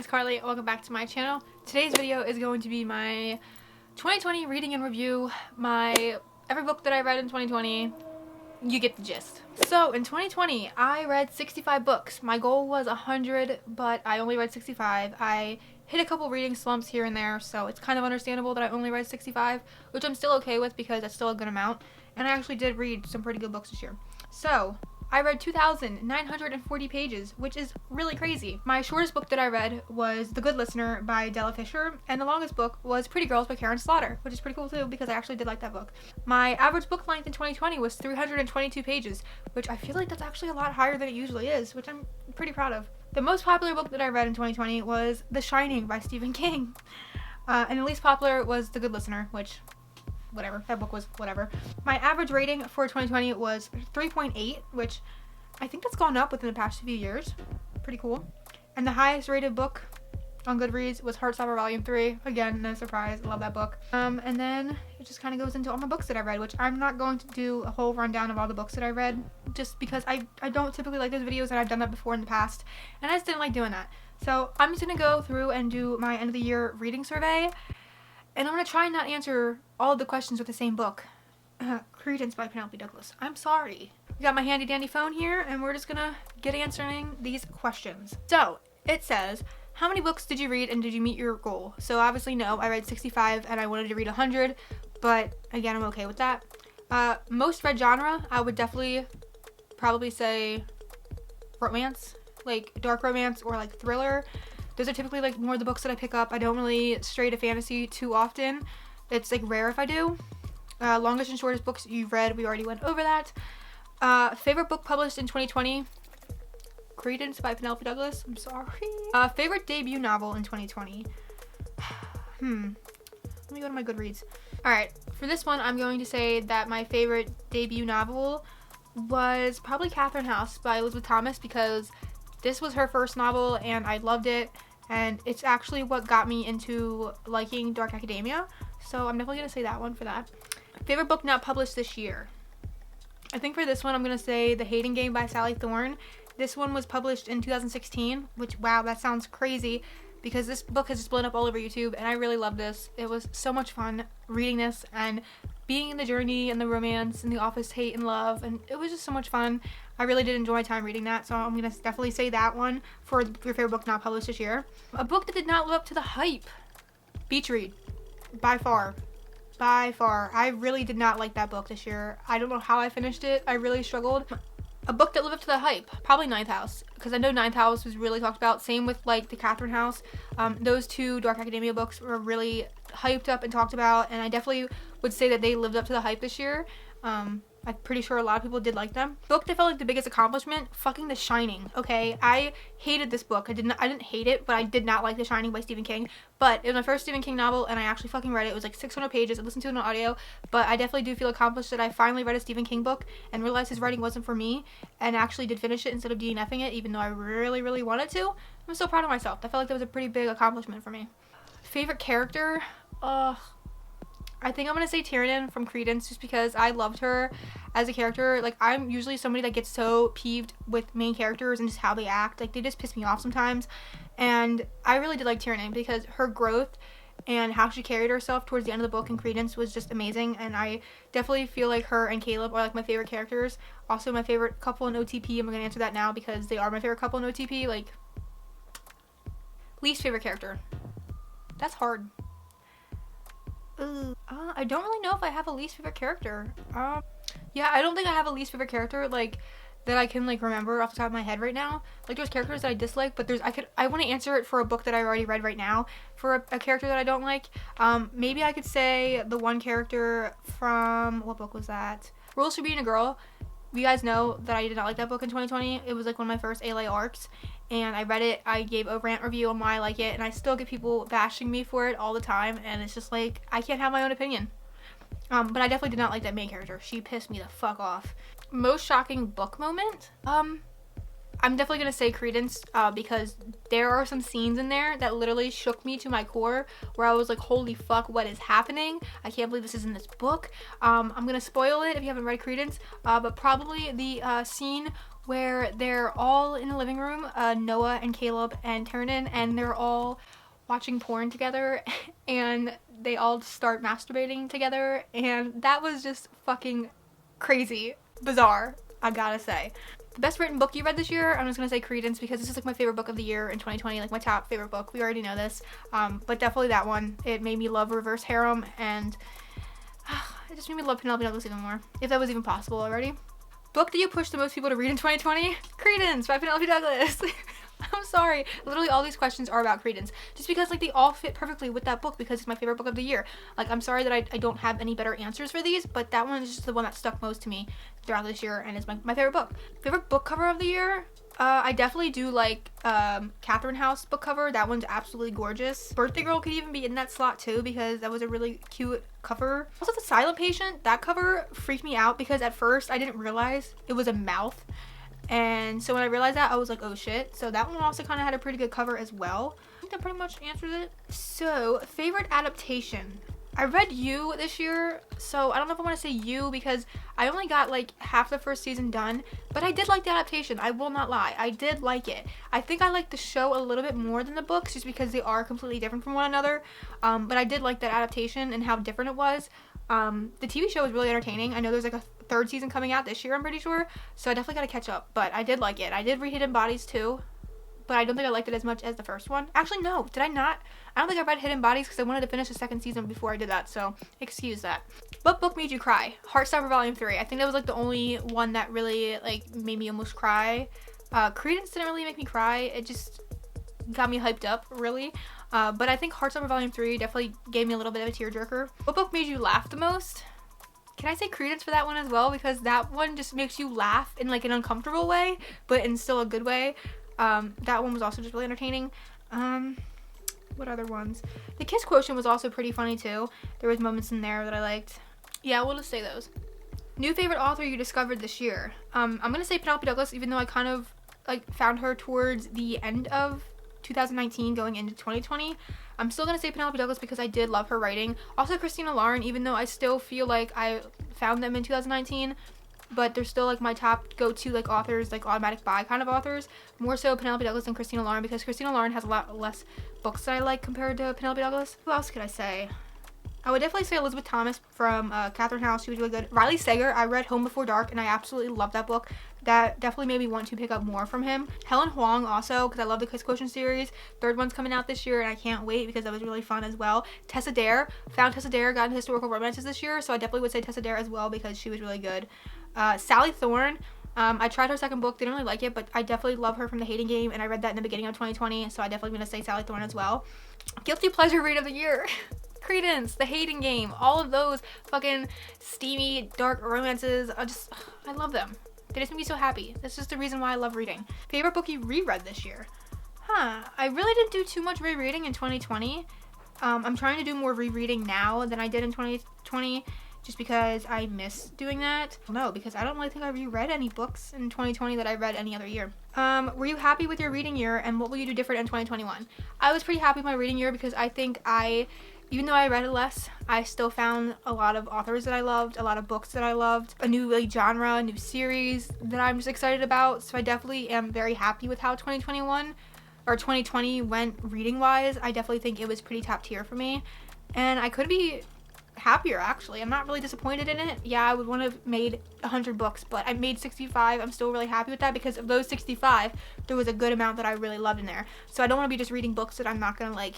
Carly. Welcome back to my channel. Today's video is going to be my 2020 reading and review. Every book that I read in 2020. You get the gist. So in 2020, I read 65 books. My goal was 100, but I only read 65. I hit a couple reading slumps here and there, so it's kind of understandable that I only read 65, which I'm still okay with because that's still a good amount. And I actually did read some pretty good books this year. So I read 2,940 pages, which is really crazy. My shortest book that I read was The Good Listener by Della Fisher, and the longest book was Pretty Girls by Karen Slaughter, which is pretty cool too because I actually did like that book. My average book length in 2020 was 322 pages, which I feel like that's actually a lot higher than it usually is, which I'm pretty proud of. The most popular book that I read in 2020 was The Shining by Stephen King, and the least popular was The Good Listener, which whatever, that book was whatever. My average rating for 2020 was 3.8, which I think that's gone up within the past few years. Pretty cool. And the highest rated book on Goodreads was Heartstopper Volume 3. Again, no surprise, I love that book. And then it just kind of goes into all my books that I read, which I'm not going to do a whole rundown of all the books that I read, just because I don't typically like those videos, and I've done that before in the past, and I just didn't like doing that. So I'm just going to go through and do my end of the year reading survey. And I'm going to try and not answer all of the questions with the same book. Credence by Penelope Douglas. I'm sorry. We got my handy dandy phone here, and we're just going to get answering these questions. So, it says, how many books did you read and did you meet your goal? So obviously no, I read 65 and I wanted to read 100, but again, I'm okay with that. Most read genre, I would definitely probably say romance, like dark romance or like thriller. Those are typically like more of the books that I pick up. I don't really stray to fantasy too often. It's like rare if I do. Longest and shortest books you've read, we already went over that. Favorite book published in 2020, Credence by Penelope Douglas. I'm sorry. Favorite debut novel in 2020. Let me go to my Goodreads. Alright, for this one, I'm going to say that my favorite debut novel was probably Catherine House by Elizabeth Thomas, because this was her first novel and I loved it. And it's actually what got me into liking dark academia. So I'm definitely going to say that one for that. Favorite book not published this year. I think for this one I'm going to say The Hating Game by Sally Thorne. This one was published in 2016, which, wow, that sounds crazy because this book has just blown up all over YouTube and I really love this. It was so much fun reading this and being in the journey and the romance and the office hate and love, and it was just so much fun. I really did enjoy my time reading that, so I'm going to definitely say that one for your favorite book not published this year. A book that did not live up to the hype. Beach Read. By far. By far. I really did not like that book this year. I don't know how I finished it. I really struggled. A book that lived up to the hype. Probably Ninth House, because I know Ninth House was really talked about. Same with like the Catherine House. Those two dark academia books were really hyped up and talked about, and I definitely would say that they lived up to the hype this year. I'm pretty sure a lot of people did like them. Book that felt like the biggest accomplishment, fucking The Shining. Okay, I hated this book. I didn't hate it, but I did not like The Shining by Stephen King. But it was my first Stephen King novel, and I actually fucking read it. It was like 600 pages. I listened to it on audio, but I definitely do feel accomplished that I finally read a Stephen King book and realized his writing wasn't for me, and actually did finish it instead of DNFing it, even though I really, really wanted to. I'm so proud of myself. I felt like that was a pretty big accomplishment for me. Favorite character? I think I'm going to say Tiernan from Credence, just because I loved her as a character. Like, I'm usually somebody that gets so peeved with main characters and just how they act. Like, they just piss me off sometimes. And I really did like Tiernan because her growth and how she carried herself towards the end of the book in Credence was just amazing. And I definitely feel like her and Caleb are like my favorite characters. Also, my favorite couple in OTP. I'm going to answer that now because they are my favorite couple in OTP. Like, least favorite character. That's hard. I don't really know if I have a least favorite character. Yeah, I don't think I have a least favorite character, like, that I can, like, remember off the top of my head right now. Like, there's characters that I dislike, but I want to answer it for a book that I already read right now. For a character that I don't like, maybe I could say the one character from, what book was that? Rules for Being a Girl. You guys know that I did not like that book in 2020. It was, like, one of my first ALA arcs, and I read it. I gave a rant review on why I like it, and I still get people bashing me for it all the time, and it's just like, I can't have my own opinion. But I definitely did not like that main character. She pissed me the fuck off. Most shocking book moment? I'm definitely gonna say Credence, because there are some scenes in there that literally shook me to my core, where I was like, holy fuck, what is happening? I can't believe this is in this book. I'm gonna spoil it if you haven't read Credence, but probably the scene where they're all in the living room, Noah and Caleb and Tiernan, and they're all watching porn together and they all start masturbating together, and that was just fucking crazy, bizarre, I gotta say. The best written book you read this year, I'm just gonna say Credence, because this is like my favorite book of the year in 2020, like my top favorite book. We already know this, but definitely that one. It made me love reverse harem, and it just made me love Penelope Douglas even more, if that was even possible already. Book that you pushed the most people to read in 2020? Credence by Penelope Douglas. I'm sorry. Literally all these questions are about Credence. Just because like they all fit perfectly with that book because it's my favorite book of the year. Like I'm sorry that I don't have any better answers for these, but that one is just the one that stuck most to me throughout this year and is my favorite book. Favorite book cover of the year? I definitely do like Catherine House book cover. That one's absolutely gorgeous. Birthday Girl could even be in that slot too because that was a really cute cover. Also The Silent Patient, that cover freaked me out because at first I didn't realize it was a mouth. And so when I realized that, I was like, oh shit. So that one also kind of had a pretty good cover as well. I think that pretty much answers it. So, favorite adaptation. I read You this year, so I don't know if I want to say You because I only got like half the first season done, but I did like the adaptation. I will not lie. I did like it. I think I liked the show a little bit more than the books just because they are completely different from one another. But I did like that adaptation and how different it was. The TV show was really entertaining. I know there's like a third season coming out this year, I'm pretty sure, so I definitely gotta catch up, but I did like it. I did read Hidden Bodies too, but I don't think I liked it as much as the first one. Actually, no, did I not? I don't think I read Hidden Bodies because I wanted to finish the second season before I did that, so excuse that. What book made you cry? Heartstopper Volume 3. I think that was like the only one that really like made me almost cry. Credence didn't really make me cry. It just got me hyped up, really. But I think Heartstopper Volume 3 definitely gave me a little bit of a tearjerker. What book made you laugh the most? Can I say Credence for that one as well? Because that one just makes you laugh in like an uncomfortable way, but in still a good way. That one was also just really entertaining. What other ones? The Kiss Quotient was also pretty funny too. There was moments in there that I liked. Yeah, we'll just say those. New favorite author you discovered this year? I'm gonna say Penelope Douglas, even though I kind of like found her towards the end of 2019 going into 2020. I'm still gonna say Penelope Douglas because I did love her writing. Also Christina Lauren, even though I still feel like I found them in 2019, but they're still like my top go-to like authors, like automatic buy kind of authors. More so Penelope Douglas than Christina Lauren because Christina Lauren has a lot less books that I like compared to Penelope Douglas. Who else could I say? I would definitely say Elizabeth Thomas from Catherine House. She was really good. Riley Sager, I read Home Before Dark and I absolutely loved that book. That definitely made me want to pick up more from him. Helen Huang also, because I love the Kiss Quotient series. Third one's coming out this year and I can't wait because that was really fun as well. Tessa Dare, found Tessa Dare, got into historical romances this year, so I definitely would say Tessa Dare as well because she was really good. Sally Thorne, I tried her second book, didn't really like it, but I definitely love her from The Hating Game and I read that in the beginning of 2020, so I definitely going to say Sally Thorne as well. Guilty Pleasure Read of the Year. Credence, The Hating Game, all of those fucking steamy, dark romances. I love them. They just make me so happy. That's just the reason why I love reading. Favorite book you reread this year? I really didn't do too much rereading in 2020. I'm trying to do more rereading now than I did in 2020 just because I miss doing that. No, because I don't really think I reread any books in 2020 that I read any other year. Were you happy with your reading year and what will you do different in 2021? I was pretty happy with my reading year because I think even though I read it less, I still found a lot of authors that I loved, a lot of books that I loved, a new like genre, a new series that I'm just excited about. So I definitely am very happy with how 2020 went reading wise. I definitely think it was pretty top tier for me. And I could be happier actually. I'm not really disappointed in it. Yeah, I would want to have made 100 books, but I made 65. I'm still really happy with that because of those 65, there was a good amount that I really loved in there. So I don't want to be just reading books that I'm not going to like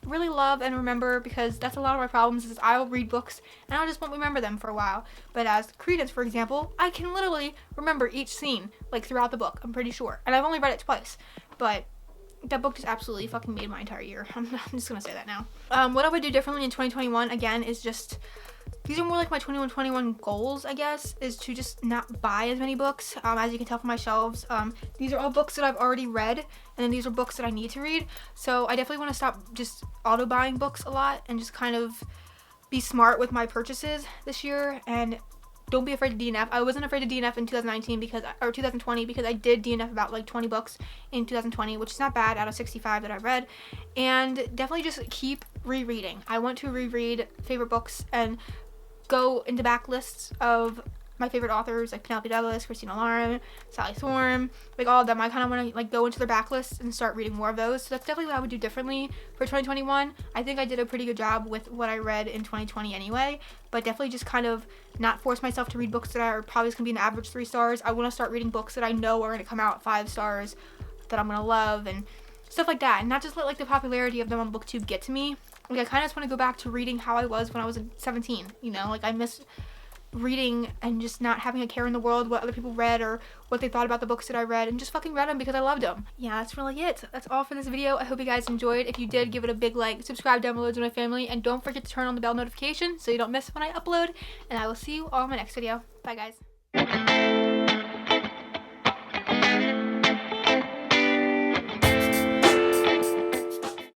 really love and remember because that's a lot of my problems is I'll read books and I just won't remember them for a while. But as Credence, for example, I can literally remember each scene like throughout the book, I'm pretty sure. And I've only read it twice, but that book just absolutely fucking made my entire year. I'm just gonna say that now. What I would do differently in 2021, again, is just, these are more like my 21 goals, I guess, is to just not buy as many books. As you can tell from my shelves, these are all books that I've already read, and then these are books that I need to read. So I definitely want to stop just auto-buying books a lot and just kind of be smart with my purchases this year and don't be afraid to DNF. I wasn't afraid to DNF in 2020 because I did DNF about like 20 books in 2020, which is not bad out of 65 that I read. And definitely just keep rereading. I want to reread favorite books and go into back lists of my favorite authors like Penelope Douglas, Christina Lauren, Sally Thorne, like all of them. I kind of want to like go into their backlist and start reading more of those. So that's definitely what I would do differently for 2021. I think I did a pretty good job with what I read in 2020 anyway, but definitely just kind of not force myself to read books that are probably just gonna be an average 3 stars. I want to start reading books that I know are gonna come out 5 stars, that I'm gonna love and stuff like that, and not just let like the popularity of them on BookTube get to me. Like I kind of just want to go back to reading how I was when I was 17, you know, like I miss reading and just not having a care in the world what other people read or what they thought about the books that I read, and just fucking read them because I loved them. Yeah, that's really it. That's all for this video. I hope you guys enjoyed. If you did, give it a big like, subscribe down below to my family, and don't forget to turn on the bell notification so you don't miss when I upload, and I will see you all in my next video. Bye guys.